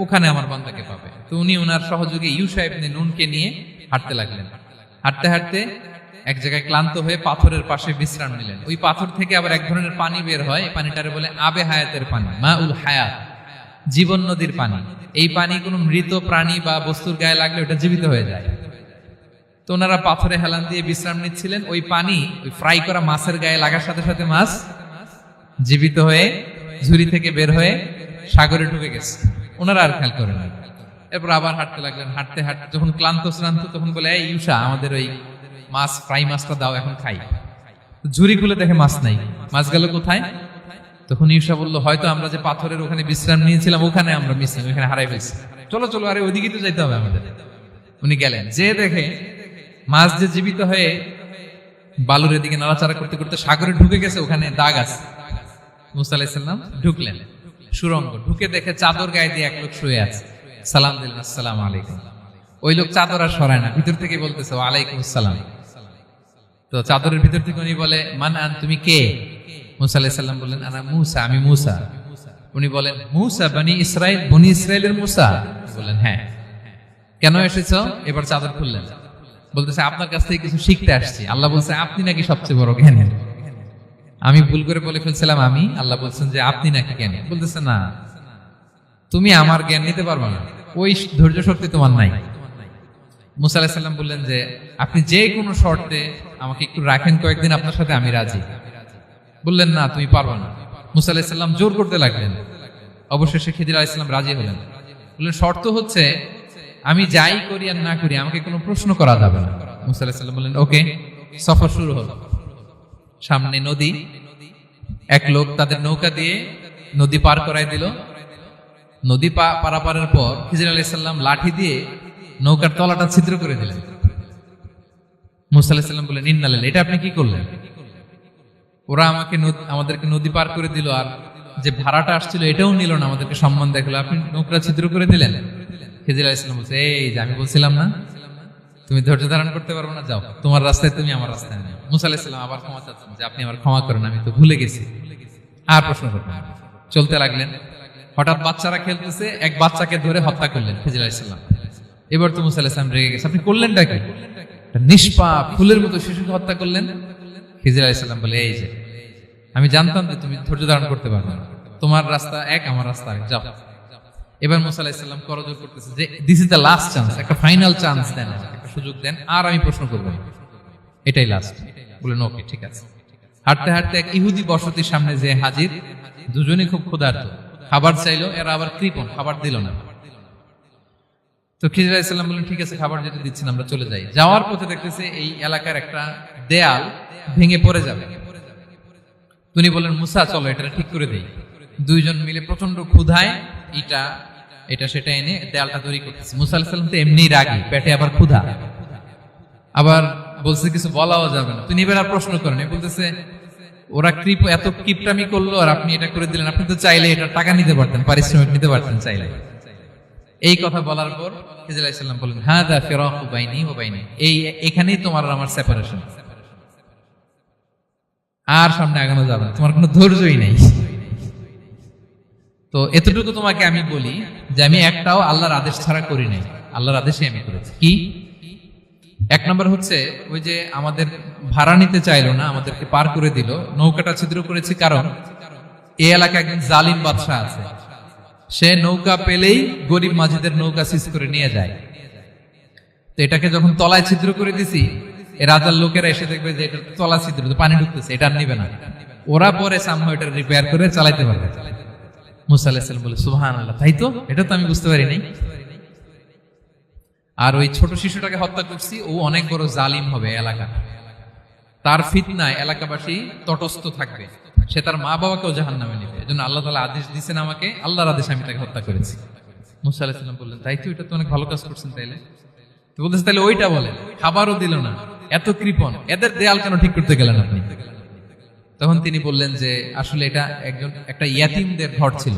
Speaker 1: ওখানে আমার বান্দাকে পাবে। তো উনি ওনার সহযোগী ইউশা ইবনে নুনকে নিয়ে হাঁটতে লাগলেন। হাঁটতে হাঁটতে এক জায়গায় ক্লান্ত হয়ে পাথরের পাশে বিশ্রাম নিলেন। ওই পাথর থেকে আবার এক ধরনের পানি বের হয়, এই পানিটারে বলে আবে হায়াতের পানি, মা উল হায়াত, জীবন নদীর পানি। এই পানি কোনো মৃত প্রাণী বা বস্তুর গায়ে লাগলে ওটা জীবিত হয়ে যায়। তো ওনারা পাথরে হেলান দিয়ে বিশ্রাম নিচ্ছিলেন, ওই পানি ওই ফ্রাই করা মাছের গায়ে লাগার সাথে সাথে মাছ জীবিত হয়ে ঝুড়ি থেকে বের হয়ে সাগরে ঢুকে গেছে। ওনারা আর খেয়াল করেন না। এরপর আবার হাঁটতে লাগলেন, হাঁটতে হাঁটতে যখন ক্লান্ত শ্রান্ত তখন বলে, এই ইউসা, আমাদের ওই মাছ ফ্রাই মাছটা দাও, এখন খাই। ঝুড়ি খুলে দেখে মাছ নাই, মাছ গেল কোথায়? তখন ইউসা বলল, হয়তো আমরা যে পাথরের ওখানে বিশ্রাম নিয়েছিলাম ওখানে আমরা মিসিং, ওখানে হারাই ফেলছি, চলো চলো, আরে ওইদিকে তো যাইতে হবে আমাদের। উনি গেলেন, যে দেখে মাছ যে জীবিত হয়ে বালুর দিকে নাড়াচাড়া করতে করতে সাগরে ঢুকে গেছে, ওখানে দাগ আছে। মুসা আলাইহিস সালাম ঢুকলেন সুরঙ্গ, ঢুকে দেখে চাদর গায়ে দিয়ে এক লোক শুয়ে আছে। সালাম দিলেন, আসসালামু আলাইকুম। ওই লোক চাদর আর সরায় না, ভিতর থেকে বলতেছে ওয়ালাইকুম আসসালাম। তো চাদরের ভিতর থেকে উনি বলে, মান আন, তুমি কে? মুসা আলাইহিস সালাম বললেন, আনা মুসা, আমি মুসা। উনি বলেন, মুসা বনি ইসরাইল, বনি ইসরাইলের মুসা? বললেন, হ্যাঁ। কেন এসেছো? এবার চাদর খুললেন, বলতেছে আপনার কাছ থেকে কিছু শিখতে আসছি। আল্লাহ বলছে আপনি নাকি সবচেয়ে বড় জ্ঞানী। আমি ভুল করে বলে ফেলছিলাম আমি, আল্লাহ বলছেন যে আপনি নাকি জ্ঞানী। বলতেছে না, তুমি আমার জ্ঞান নিতে পারবে না, ওই ধৈর্য শক্তি তোমার নাই। মুসা আলাইহিস সালাম বললেন যে আপনি যে কোনো শর্তে আমাকে একটু রাখেন কয়েকদিন, আপনার সাথে আমি রাজি। বললেন না, তুমি পারবে না। মুসা আলাইহিস সালাম জোর করতে লাগলেন, অবশেষে খিদির আলাইহিস সালাম রাজি হলেন। বললেন, শর্ত হচ্ছে আমি যাই করি আর না করি আমাকে কোনো প্রশ্ন করা যাবে না। মুসা আলাইহিস সালাম বললেন, ওকে। সফর শুরু হলো। সামনে নদী, এক লোক তাদের নৌকা দিয়ে নদী পার করাই দিল। নদী পারাপারের পর খিজির আলাইহিস সালাম লাঠি দিয়ে নৌকার তলাটা ছিদ্র করে দিলেন। মুসা আলাইহিস সালাম বললেন, ইন্না লিল্লাহি, এটা আপনি কি করলেন? ওরা আমাদেরকে নদী পার করে দিল, আর যে ভাড়াটা আসছিল এটাও নিল না, আমাদেরকে সম্মান দেখালো, আপনি নৌকা ছিদ্র করে দিলেন। খিজির আলাইহিস সালাম বলছে, এই যে আমি বলছিলাম না তুমি ধৈর্য ধারণ করতে পারবে না, যাও তোমার রাস্তায় তুমি, আমার রাস্তায় নেই। মুসা আলাইহিস সালাম আবার ক্ষমা চাচ্ছেন যে আপনি আমার ক্ষমা করেন, আমি তো ভুলে গেছি, আর প্রশ্ন করবেন না। চলতে লাগলেন। হঠাৎ বাচ্চারা খেলতেছে, এক বাচ্চাকে ধরে হত্যা করলেন খিজির আলাইহিস সালাম। এবার তো মুসা আলাইহিস সালাম রেগে গেছে, আপনি করলেনটা কি? নিষ্পাপ ফুলের মতো শিশুকে হত্যা করলেন। খিজির আলাইহিস সালাম বলে, এই যে আমি জানতাম যে তুমি ধৈর্য ধারণ করতে পারবে না, তোমার রাস্তা এক, আমার রাস্তা এক, যাও। এবার মুসা আলাইহিস সালাম করজোর করতেছে যে this is the last chance, একটা ফাইনাল চান্স দেন, একটা সুযোগ দেন, আর আমি প্রশ্ন করব না, এটাই লাস্ট। বললেন, ওকে ঠিক আছে। হাঁটতে হাঁটতে এক ইহুদি বসতির সামনে যে হাজির, দুজনেই খুব ক্ষুধার্ত, খাবার চাইলো, এরা আবার কৃপণ, খাবার দিল না। তো খিজির আলাইহিস সালাম বললেন, ঠিক আছে, খাবার যেটা দিচ্ছেন আমরা চলে যাই। যাওয়ার পথে দেখতেছে এই এলাকার একটা দেয়াল ভেঙে পড়ে যাবে। তিনি বললেন, মুসা চলো এটা ঠিক করে দেই। দুইজন মিলে প্রচন্ড ক্ষুধায় এটা সেটা এনে দেয়ালটা তৈরি করতেছে। মুসা আলাইহিস সালাম তো এমনি রাগী, পেটে আবার ক্ষুধা, আবার বলছে কিছু বলাও যাবে না। তিনি এবার আর প্রশ্ন করেন, বলতেছে ওরা এত কিপটামি করলো আর আপনি এটা করে দিলেন, আপনি তো চাইলে এটা টাকা নিতে পারতেন, পারিশ্রমিক নিতে পারতেন চাইলে। এই কথা বলার পর খিজির আলাইহিস সালাম বললেন, হাদা ফিরাকু বাইনি ওয়া বাইনি, এখানেই তোমার আর আমার সেপারেশন, আর সামনে আগানো যাবে না, তোমার কোনো ধৈর্যই নেই। তো এতটুকু তোমাকে আমি বলি যে আমি একটাও আল্লাহর আদেশ ছাড়া করি নাই, আল্লাহর আদেশে আমি করেছি। কি? এক নম্বর হচ্ছে ওই যে আমাদের ভাড়া নিতে চাইলো না, আমাদেরকে পার করে দিল, নৌকাটা ছিদ্র করেছি কারণ এই এলাকায় একজন জালিম বাদশা আছে, সে নৌকা পেলেই গরিব মাঝিদের নৌকা সিজ করে নিয়ে যায়। তো এটাকে যখন তলায় ছিদ্র করে দিছি, রাজার লোকেরা এসে দেখবে যে এটা তলা ছিদ্র, পানি ঢুকতেছে, এটা নিবে না, ওরা পরে সামনে এটা রিপেয়ার করে চালাইতে পারবে। মুসা আলাইহিস সালাম বলে, সুবহানাল্লাহ, তাই তো, এটা তো আমি বুঝতে পারি নাই। আর ওই ছোট শিশুটাকে হত্যা করছি, ও অনেক বড় জালিম হবে এলাকা, তার ফিতনায় এলাকাবাসী তটস্থ থাকবে, সে তার মা বাবাকেও জাহান্নামে নেবে। এজন্য আল্লাহ তাআলা আদেশ দিয়েছেন আমাকে, আল্লাহর আদেশে আমি তাকে হত্যা করেছি। মুসা আলাইহিস সালাম বললেন, তাই তো, এটা তো অনেক ভালো কাজ করছেন। তাইলে তো বলতেছে, তাহলে ওইটা বলেন, খাবারও দিল না, এত কৃপণ, এদের দেয়াল কেন ঠিক করতে গেলেন আপনি? তখন তিনি বললেন যে আসলে এটা একটা ইয়াতিমদের ঘর ছিল,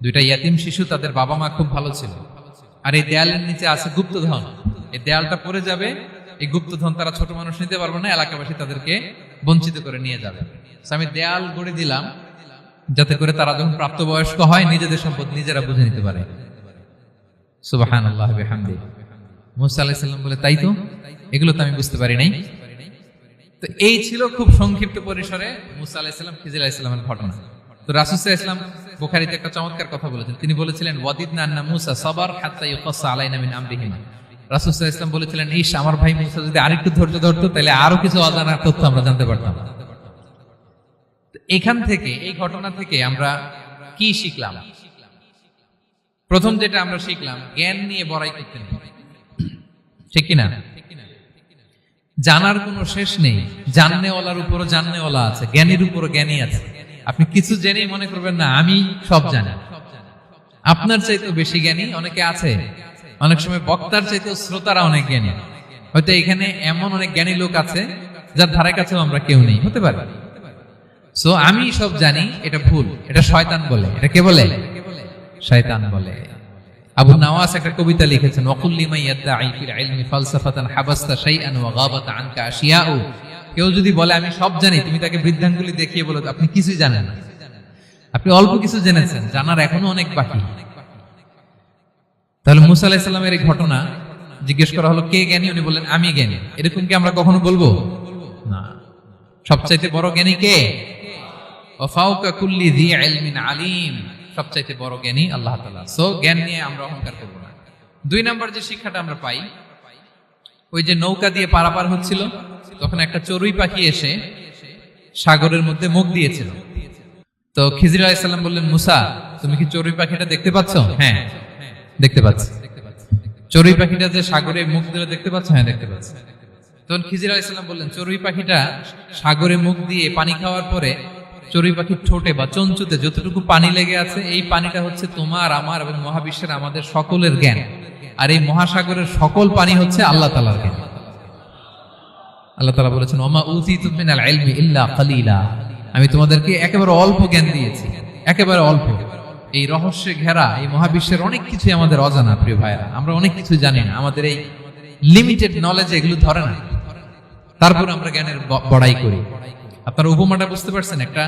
Speaker 1: দুইটা ইয়াতিম শিশু, তাদের বাবা মা খুব ভালো ছিল, আর এই দেয়ালের নিচে আছে গুপ্তধন, এই দেয়ালটা পড়ে যাবে, এই গুপ্তধন তারা ছোট মানুষ নিতে পারবে না, এলাকাবাসী তাদেরকে বঞ্চিত করে নিয়ে যাবে। আমি দেয়াল গড়ে দিলাম যাতে করে তারা যখন প্রাপ্তবয়স্ক হয় নিজেদের সম্পদ নিজেরা বুঝে নিতে পারে। সুবহানাল্লাহ বিহামদিহি। মুসা আলাইহিস সালাম বলে, তাই তো, এগুলো তো আমি বুঝতে পারি নাই। তো এই ছিল খুব সংক্ষিপ্ত পরিসরে মুসা আলাইহিস সালাম খিজির আলাইহিস সালামের ঘটনা। তো রাসূল সাল্লাল্লাহু আলাইহি ওয়াসাল্লাম বুখারীতে একটা চমৎকার কথা বলেছেন। তিনি বলেছিলেন, ওয়াদিদনা আন্না মুসা সাবার হাত্তা ইউকাসসা আলাইনা মিন আমরিহিমা। রাসূল সাল্লাল্লাহু আলাইহি ওয়াসাল্লাম বলেছিলেন, ইস, আমার ভাই মুসা যদি আরেকটু ধৈর্য ধরতো তাহলে আরো কিছু অজানা তথ্য আমরা জানতে পারতাম। এখান থেকে, এই ঘটনা থেকে আমরা কি শিখলাম? প্রথম যেটা আমরা শিখলাম, জ্ঞান নিয়ে বড়াই করতে নেই, ঠিক কিনা? জানার কোনো শেষ নেই। জাননেওয়ালার উপরও জাননেওয়ালা আছে, জ্ঞানীর উপরও জ্ঞানী আছে। আপনি কিছু জেনেই মনে করবেন না আমি সব জানি। আপনার চাইতেও বেশি জ্ঞানী অনেকে আছে। অনেক সময় বক্তার চাইতেও শ্রোতারা অনেক জ্ঞানী। হয়তো এখানে এমন অনেক জ্ঞানী লোক আছে যার ধারে কাছেও আমরা কেউ নেই, হতে পারে। সো আমি সব জানি, এটা ভুল, এটা শয়তান বলে। এটা কে বলে? শয়তান বলে। আবু নাওয়াস একটা কবিতা লিখেছেন, ওয়াকুল লিমান ইয়াদঈ ফিল ইলমি ফালসাফাতান হাবাসতা শাইআন ওয়া গাবাত আনকা আশিয়াউ। কেউ যদি বলে আমি সব জানি, তুমি তাকে বৃদ্ধাঙ্গুলি দেখিয়ে বলো আপনি কিছুই জানেন না, আপনি অল্প কিছু জেনেছেন, জানার এখনো অনেক বাকি। তাহলে মুসা আলাইহিস সালামের এই ঘটনা জিজ্ঞেস করা হলো, কে জ্ঞানী? উনি বললেন, আমি জ্ঞানী। এরকম কি আমরা কখনো বলবো? না। সবচাইতে বড় জ্ঞানী কে? ওয়া ফাওকা কুল্লি যী ইলমিন আলিম। সবচাইতে বড় জ্ঞানী আল্লাহ তাআলা। সো জ্ঞান নিয়ে আমরা অহংকার করব না। 2 নাম্বার যে শিক্ষাটা আমরা পাই, ওই যে নৌকা দিয়ে পারাপার হচ্ছিল, তখন একটা চড়ুই পাখি এসে সাগরের মধ্যে মুখ দিয়েছিল। তো খিজির আলাইহিস সালাম বললেন, মুসা, তুমি কি চড়ুই পাখিটা দেখতে পাচ্ছ? হ্যাঁ, দেখতে পাচ্ছি। চড়ুই পাখিটা যে সাগরে মুখ দিলে দেখতে পাচ্ছ? হ্যাঁ, দেখতে পাচ্ছি। তখন খিজির আলাইহিস সালাম বললেন, চড়ুই পাখিটা সাগরে মুখ দিয়ে পানি খাওয়ার পরে চড়ুই পাখির ঠোঁটে বা চঞ্চুতে যতটুকু পানি লেগে আছে, এই পানিটা হচ্ছে তোমার, আমার এবং মহাবিশ্বের আমাদের সকলের জ্ঞান। আর এই মহাসাগরের সকল পানি হচ্ছে আল্লাহ তাআলার জ্ঞান। আল্লাহ তাআলা বলেছেন, ওমা উতিতু মিনাল ইলমি ইল্লা কালিলা। আমি তোমাদেরকে একেবারে অল্প জ্ঞান দিয়েছি, একেবারে অল্প। এই রহস্যে ঘেরা এই মহাবিশ্বের অনেক কিছুই আমাদের অজানা। প্রিয় ভাইরা, আমরা অনেক কিছু জানি না। আমাদের এই লিমিটেড নলেজ এগুলো ধরে না, তারপর আমরা জ্ঞানের বড়াই করি। আপনারা উপমাটা বুঝতে পারছেন? একটা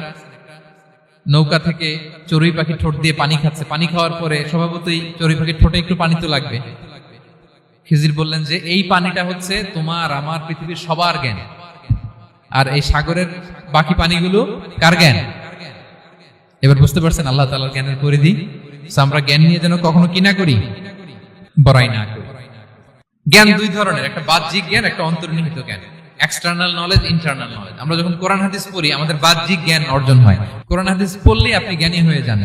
Speaker 1: নৌকা থেকে চড়ুই পাখি ঠোঁট দিয়ে পানি খাচ্ছে। পানি খাওয়ার পরে স্বভাবতই চড়ুই পাখির ঠোঁটে একটু পানি তো লাগবে। খিজির বললেন যে এই পানিটা হচ্ছে তোমার, আমার, পৃথিবীর সবার জ্ঞান। আর এই সাগরের বাকি পানিগুলো কার জ্ঞান? এবার বুঝতে পারছেন আল্লাহ তাআলার জ্ঞানের পরিধি। আমরা জ্ঞান নিয়ে যেন কখনো কি না করি, বড়াই না করি। জ্ঞান 2 ধরনের, একটা বাহ্যিক জ্ঞান, একটা অন্তর্নিহিত জ্ঞান। External knowledge, internal knowledge. আমরা যখন কোরআন হাদিস পড়ি আমাদের বাহ্যিক জ্ঞান অর্জন হয়। কোরআন হাদিস পড়লেই আপনি জ্ঞানী হয়ে যান।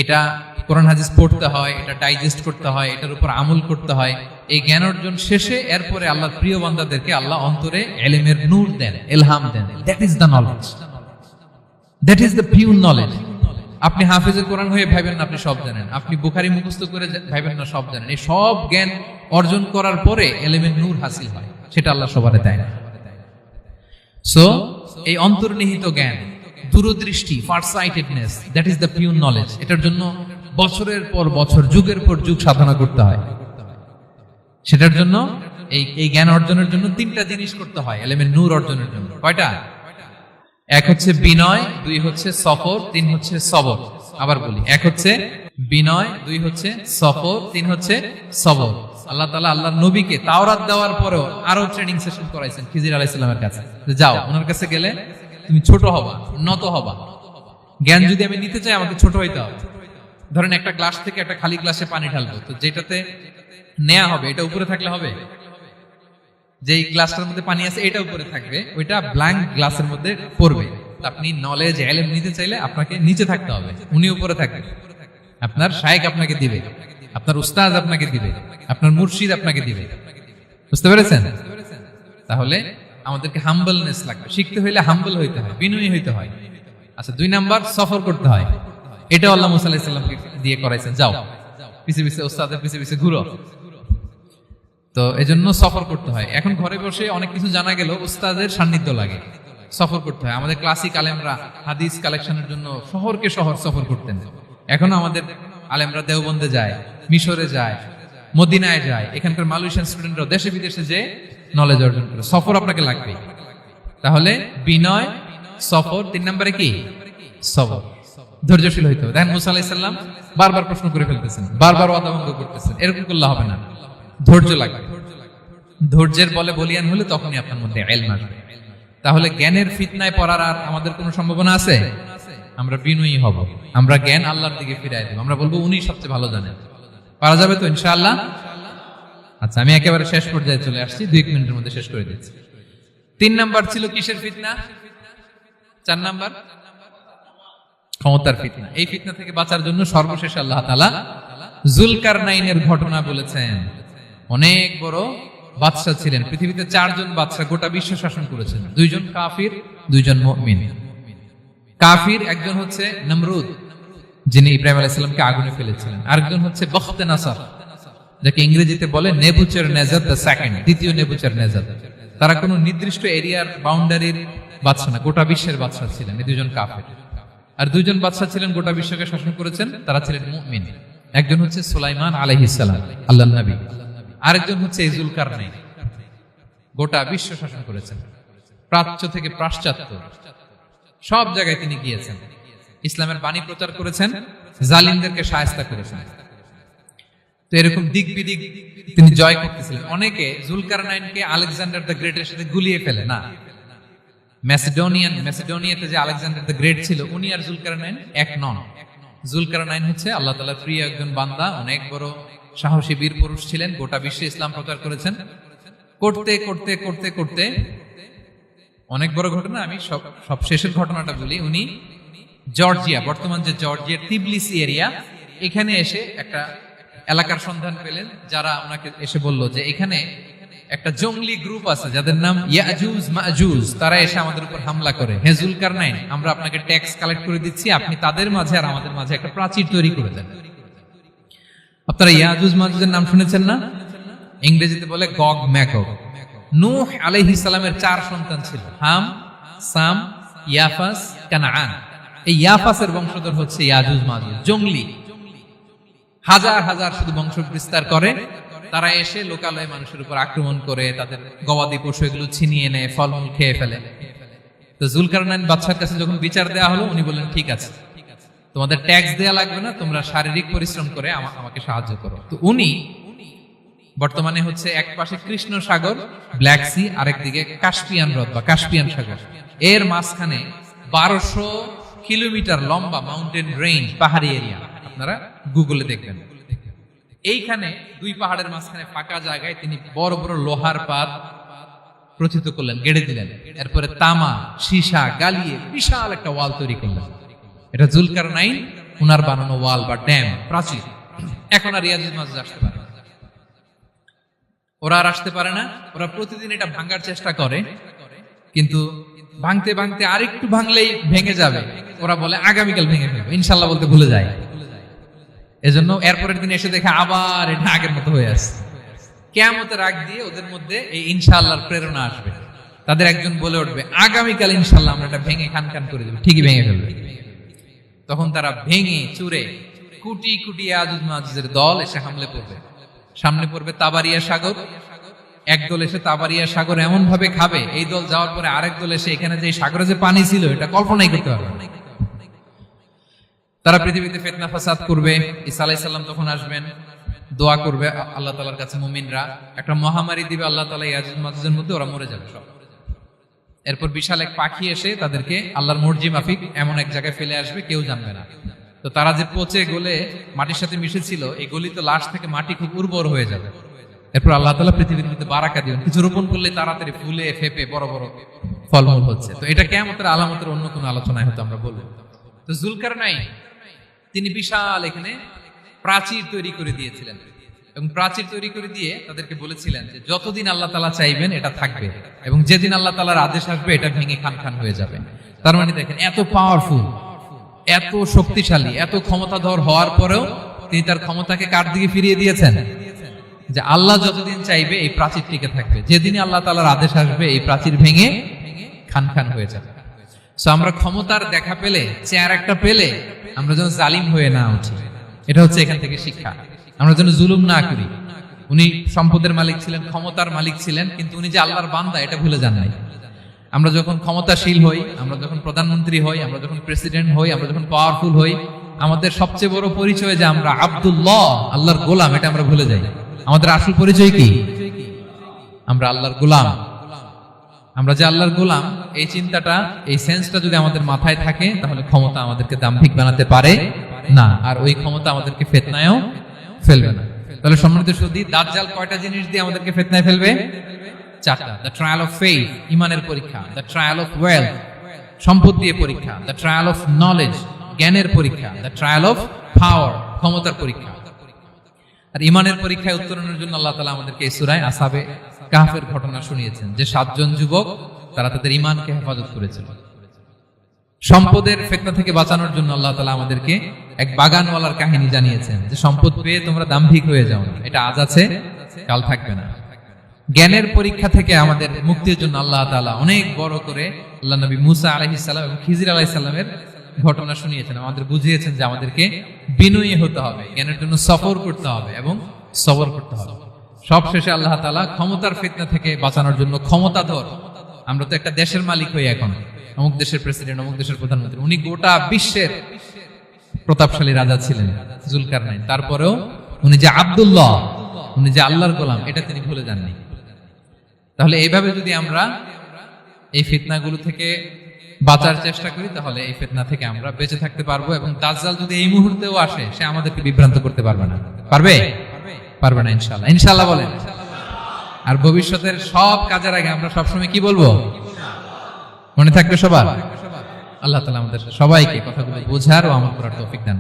Speaker 1: এটা কোরআন হাদিস পড়তে হয়, এটা ডাইজেস্ট করতে হয়, এটার উপর আমল করতে হয়। এই জ্ঞান অর্জন শেষে এরপরে আল্লাহর প্রিয় বান্দাদেরকে আল্লাহ অন্তরে ইলমের নূর দেন, ইলহাম দেন। That is the knowledge, that is the pure knowledge. আপনি হাফেজে কোরআন হয়ে ভাবেন না আপনি সব জানেন, আপনি বুখারী মুখস্থ করে ভাবেন না সব জানেন। এই সব জ্ঞান অর্জন করার পরে ইলমের নূর হাসিল হয়, সেটা আল্লাহ সবারে দেয় না। সো এই অন্তর্নিহিত জ্ঞান, দূরদৃষ্টি, farsightedness, that is the pure knowledge. এটার জন্য বছরের পর বছর, যুগের পর যুগ সাধনা করতে হয়। সেটার জন্য এই জ্ঞান অর্জনের জন্য 3টা জিনিস করতে হয় ইলমের নূর অর্জনের জন্য। কয়টা? 1 হচ্ছে বিনয়, 2 হচ্ছে সফর, 3 হচ্ছে সবর। আবার বলি, 1 হচ্ছে বিনয়, 2 হচ্ছে সফর, 3 হচ্ছে সবর। আল্লাহ তাআলা আল্লাহর নবীকে তাওরাত দেওয়ার পরেও আরো ট্রেনিং সেশন করাইছেন খিজির আলাইহিস সালামের কাছে। যাও, ওনার কাছে গেলে তুমি ছোট হবা, নত হবা। জ্ঞান যদি আমি নিতে চাই আমাকে ছোট হইতে হবে। ধরেন একটা গ্লাস থেকে একটা খালি গ্লাসে পানি ঢালবো, তো যেটাতে নেওয়া হবে এটা উপরে থাকলে হবে? যেই গ্লাসটার মধ্যে পানি আছে এটা উপরে থাকবে, ওইটা ব্ল্যাঙ্ক গ্লাসের মধ্যে পড়বে। আপনি নলেজ, ইলম নিতে চাইলে আপনাকে নিচে থাকতে হবে, উনি উপরে থাকবে। আপনার শায়েখ আপনাকে দিবে, আপনার উস্তাদ আপনাকে দিবে, আপনার মুর্শিদ আপনাকে দিবে। বুঝতে পেরেছেন? তাহলে আমাদেরকে হাম্বলনেস লাগবে। শিখতে হইলে হাম্বল হইতে হয়, বিনয়ী হইতে হয়। আচ্ছা, 2 নাম্বার সফর করতে হয়। এটা আল্লাহ মুসা আলাইহিস সালামকে দিয়ে করাইছেন, যাও পিছে পিছে উস্তাদের পিছে পিছে ঘুরো। তো এজন্য সফর করতে হয়। এখন ঘরে বসে অনেক কিছু জানা গেল, উস্তাদের সান্নিধ্য লাগে, সফর করতে হয়। আমাদের ক্লাসিক আলেমরা হাদিস কালেকশনের জন্য শহরকে শহর সফর করতেন। এখনো আমাদের আলেমরা দেওবন্দে যায়, মিশরে যায়, মদিনায় যায়। এখানকার মালয়েশিয়ান স্টুডেন্টরা দেশে বিদেশে যে নলেজ অর্জন করে। সফর আপনাকে লাগবে। তাহলে বিনয়, সফর, 3 নম্বরে কি? সবর। ধৈর্যশীল হইতে হবে। দেখেন মুসা আলাইহিস সালাম বারবার প্রশ্ন করে ফেলতেছেন, বারবার ওয়াদা ভঙ্গ করতেছেন। এরকম করলে হবে না। ধৈর্য লাগবে। ধৈর্যের বলে বলিয়ান হলে তখনই আপনার মধ্যে ইলম আসবে। তাহলে জ্ঞানের ফিতনায় পড়ার আর আমাদের কোনো সম্ভাবনা আছে? আমরা বিনয়ী হব, আমরা জ্ঞান আল্লাহর দিকে ফিরাই দেব, আমরা বলবো উনি সবচেয়ে ভালো জানেন। পারা যাবে তো ইনশাআল্লাহ? আচ্ছা, আমি একেবারে শেষ পর্যায়ে চলে আসছি, 2 মিনিটের মধ্যে শেষ করে দিচ্ছি। 3 নাম্বার ছিল কিসের ফিতনা? 4 নাম্বার ক্ষমতার ফিতনা। এই ফিতনা থেকে বাঁচার জন্য সর্বশেষ আল্লাহ তাআলা যুলকারনাইনের ঘটনা বলেছেন। অনেক বড় বাদশা ছিলেন, পৃথিবীতে 4 জন বাদশা গোটা বিশ্ব শাসন করেছেন, 2 জন কাফির, 2 জন মুমিন। কাফির একজন হচ্ছে নমরুদ, যিনি ইব্রাহিম আলাইহিস সালামকে আগুনে ফেলেছিলেন। আরেকজন হচ্ছে বখতে নাসার, যাকে ইংরেজিতে বলে নেবুচারনেজার দ্য সেকেন্ড, দ্বিতীয় নেবুচারনেজার। তারা কোনো নির্দিষ্ট এরিয়ার বাউন্ডারির বাদশা না, গোটা বিশ্বের বাদশা ছিলেন এই 2 জন কাফির। আর 2 জন বাদশা ছিলেন গোটা বিশ্বকে শাসন করেছেন, তারা ছিলেন মুমিন। একজন হচ্ছে সুলাইমান আলাইহিস সালাম, আল্লাহর নবী। আরেকজন হচ্ছে যুলকারনাইন, গোটা বিশ্ব শাসন করেছেন, প্রাচ্য থেকে পাশ্চাত্য সব জায়গায় তিনি গিয়েছেন, ইসলামের বাণী প্রচার করেছেন, জালিমদেরকে শায়েস্তা করেছেন। তো এরকম দিক বিদিক তিনি জয় করতেছিলেন। অনেকে যুলকারনাইনকে আলেকজান্ডার দ্য গ্রেটের সাথে গুলিয়ে ফেলে না। ম্যাসিডোনিয়াতে যে আলেকজান্ডার দ্য গ্রেট ছিল, উনি আর যুলকারনাইন এক নন। যুলকারনাইন হচ্ছে আল্লাহ তাআলার প্রিয় একজন বান্দা, অনেক বড় সাহসী বীর পুরুষ ছিলেন, গোটা বিশ্বে ইসলাম প্রচার করেছেন। করতে করতে করতে করতে অনেক বড় ঘটনা, আমি সব শেষের ঘটনাটা বলি। উনি জর্জিয়া, বর্তমান যে জর্জিয়ার তিবলিসি এরিয়া, এখানে এসে একটা এলাকার সন্ধান পেলেন, যারা ওনাকে এসে বলল যে এখানে একটা জঙ্গলি গ্রুপ আছে যাদের নাম ইয়াজুজ মাজুজ, তারা এসে আমাদের উপর হামলা করে। হে যুলকারনাইন, আমরা আপনাকে ট্যাক্স কালেক্ট করে দিচ্ছি, আপনি তাদের মাঝে আর আমাদের মাঝে একটা প্রাচীর তৈরি করে দেন। আপনারা ইয়াজুজ মাজুজের নাম শুনেছেন না? ইংরেজিতে বলে গগ ম্যাগগ। নূহ আলাইহিস সালামের 4 সন্তান ছিল, হাম, সাম, ইয়াফাস, কানাআন। এই ইয়াফাসের বংশধর হচ্ছে ইয়াজুজ মাজুজ, জঙ্গলি, হাজার হাজার শুধু বংশ বিস্তার করে। তারা এসে লোকালয়ে মানুষের উপর আক্রমণ করে, তাদের গবাদি পশু এগুলো ছিনিয়ে নেয়, ফলমূল খেয়ে ফেলে। তো যুলকারনাইন বাদশার কাছে যখন বিচার দেওয়া হলো, উনি বললেন ঠিক আছে, তোমাদের ট্যাক্স দেয়া লাগবে না, তোমরা শারীরিক পরিশ্রম করে আমাকে সাহায্য করো। তো উনি বর্তমানে হচ্ছে এক পাশে কৃষ্ণ সাগর, ব্ল্যাক সি, আরেকদিকে কাস্পিয়ান হ্রদ বা কাস্পিয়ান সাগর, এর মাঝখানে 1200 কিলোমিটার লম্বা মাউন্টেন রেঞ্জ, পাহাড়ি এরিয়া। আপনারা গুগলে দেখবেন। এইখানে 2 পাহাড়ের মাঝখানে ফাঁকা জায়গায় তিনি বড় বড় লোহার পাত প্রথিত করলেন, গেড়ে দিলেন। এরপরে তামা, সীসা গালিয়ে বিশাল একটা ওয়াল তৈরি করলেন। এটা যুলকারনাইন উনার বানানো ওয়াল বা ড্যাম, প্রাচীর। এখন আর ইয়াজুজ মাজুজ আসতে পারে না, ওরা আর আসতে পারে না। ওরা প্রতিদিন এটা ভাঙার চেষ্টা করে, কিন্তু ভাঙতে ভাঙতে আরেকটু ভাঙলেই ভেঙে যাবে। ওরা বলে আগামীকাল ভেঙে ফেলবে, ইনশাল্লাহ বলতে ভুলে যায়। এজন্য এরপরের দিন এসে দেখে আবার এটা আগের মতো হয়ে আসছে। কিয়ামতের আগ দিয়ে ওদের মধ্যে এই ইনশাআল্লাহর প্রেরণা আসবে। তাদের একজন বলে উঠবে, আগামীকাল ইনশাআল্লাহ আমরা এটা ভেঙে খান খান করে দেব, ঠিকই ভেঙে ফেলবে। তখন তারা ভেঙে চুরে কুটি কুটি ইয়াজুজ মাজুজের দল এসে হামলে পড়বে। সামনে পড়বে তাবারিয়া সাগর, এক দল এসে তাবারিয়া সাগর এমন ভাবে খাবে, এই দল যাওয়ার পরে আরেক দল এসে এখানে যে সাগরে যে পানি ছিল এটা কল্পনাই করতে পারবে না। তারা পৃথিবীতে ফিতনা ফাসাদ করবে। ঈসা আলাইহিস সালাম তখন আসবেন, দোয়া করবে আল্লাহ তাআলার কাছে মুমিনরা, একটা মহামারী দিবে আল্লাহ তাআলা ইয়াজুজ মাজুজের মধ্যে, ওরা মরে যাবে সব। এরপর বিশাল এক পাখি এসে তাদেরকে আল্লাহর মর্জি মাফিক এমন এক জায়গায় ফেলে আসবে, কেউ জানবে না। তো তারা যে পচে গলে মাটির সাথে মিশেছিল, এই গলিত লাশ থেকে মাটি খুব উর্বর হয়ে যাবে। এরপর আল্লাহ তাআলা পৃথিবীর মধ্যে বারাকা দিবেন, কিছু রোপণ করলে তাড়াতাড়ি ফুলে ফেপে বড় বড় ফলমূল হচ্ছে। তো এটা কিয়ামতের আলামতের অন্য কোনো আলোচনায় হয়তো আমরা বলবো। তো যুলকারনাইন তিনি বিশাল এখানে প্রাচীর তৈরি করে দিয়েছিলেন, এবং প্রাচীর তৈরি করে দিয়ে তাদেরকে বলেছিলেন যে যতদিন আল্লাহ তাআলা চাইবেন এটা থাকবে, এবং যেদিন আল্লাহ তাআলার আদেশ আসবে এটা ভেঙে খান খান হয়ে যাবে। তার মানে দেখেন, এত পাওয়ারফুল, এত শক্তিশালী, এত ক্ষমতাধর হওয়ার পরেও তিনি তার ক্ষমতাকে কার দিকে ফিরিয়ে দিয়েছেন? যে আল্লাহ যতদিন চাইবে এই প্রাচীর টিকে থাকবে, যেদিনই আল্লাহ তাআলার আদেশ আসবে এই প্রাচীর ভেঙে খান খান হয়ে যাবে। সো আমরা ক্ষমতার দেখা পেলে, চেয়ার একটা পেলে, আমরা যেন জালিম হয়ে না উঠি, এটা হচ্ছে এখান থেকে শিক্ষা। আমরা যেন জুলুম না করি। উনি সম্পদের মালিক ছিলেন, ক্ষমতার মালিক ছিলেন, কিন্তু উনি যে আল্লাহর বান্দা এটা ভুলে যান নাই। আমরা যখন ক্ষমতাশীল হই, আমরা যখন প্রধানমন্ত্রী হই, আমরা যখন প্রেসিডেন্ট হই, আমরা যখন পাওয়ারফুল হই, আমাদের সবচেয়ে বড় পরিচয় যে আমরা আব্দুল্লাহ, আল্লাহর গোলাম, এটা আমরা ভুলে যাই। আমাদের আসল পরিচয় কি? আমরা আল্লাহর গোলাম। আমরা যে আল্লাহর গোলাম, এই চিন্তাটা, এই সেন্সটা যদি আমাদের মাথায় থাকে, তাহলে ক্ষমতা আমাদেরকে দাম্ভিক বানাতে পারে না, আর ওই ক্ষমতা আমাদেরকে ফিতনায়ও ফেলবে না। তাহলে সম্মানিত সুধী, দাজ্জাল কয়টা জিনিস দিয়ে আমাদেরকে ফিতনায় ফেলবে? চারটা। দ্য ট্রায়াল অফ ফেইথ, ইমানের পরীক্ষা; দ্য ট্রায়াল অফ ওয়েলথ, সম্পদ দিয়ে পরীক্ষা; দ্য ট্রায়াল অফ নলেজ, জ্ঞানের পরীক্ষা; দ্য ট্রায়াল অফ পাওয়ার, ক্ষমতার পরীক্ষা। আর ইমানের পরীক্ষায় উত্তরণের জন্য আল্লাহ তাআলা আমাদেরকে এই সূরায় আসহাবে কাহফের ঘটনা শুনিয়েছেন, যে 7 জন যুবক তারা তাদের ইমানকে হেফাজত করেছিল। সম্পদের ফিতনা থেকে বাঁচানোর জন্য আল্লাহ তাআলা আমাদেরকে এক বাগানওয়ালার কাহিনী জানিয়েছেন, যে সম্পদ পেয়ে তোমরা দাম্ভিক হয়ে যাও না, এটা আজ আছে কাল থাকবে না। জ্ঞানের পরীক্ষা থেকে আমাদের মুক্তির জন্য আল্লাহ তাআলা অনেক বড় করে আল্লাহ নবী মুসা আলাইহিস সালাম এবং খিজির আলাইহিস সালামের ঘটনা শুনিয়েছেন, আমাদের বুঝিয়েছেন যে আমাদেরকে বিনয়ী হতে হবে, জ্ঞানের জন্য সফর করতে হবে এবং সবর করতে হবে। সবশেষে আল্লাহ তাআলা ক্ষমতার ফিতনা থেকে বাঁচানোর জন্য ক্ষমতাধর, আমরা তো একটা দেশের মালিক হই এখন, অমুক দেশের প্রেসিডেন্ট, অমুক দেশের প্রধানমন্ত্রী, উনি গোটা বিশ্বের প্রতাপশালী রাজা ছিলেন জুলকারনাইন, তারপরেও উনি যে আব্দুল্লাহ, উনি যে আল্লাহর গোলাম, এটা তিনি ভুলে যাননি। তাহলে এইভাবে যদি আমরা এই ফিতনাগুলো থেকে বাঁচার চেষ্টা করি, তাহলে এই ফিতনা থেকে আমরা বেঁচে থাকতে পারবো। এবং দাজ্জাল যদি এই মুহূর্তেও আসে, সে আমাদেরকে বিভ্রান্ত করতে পারবে না। পারবে? পারবে না ইনশাআল্লাহ। ইনশাআল্লাহ বলেন। আর ভবিষ্যতের সব কাজের আগে আমরা সবসময় কি বলবো? মনে থাকবে সবার? আল্লাহ তাআলা আমাদের সবাইকে কথাগুলো বোঝার ও আমল করার তৌফিক দান।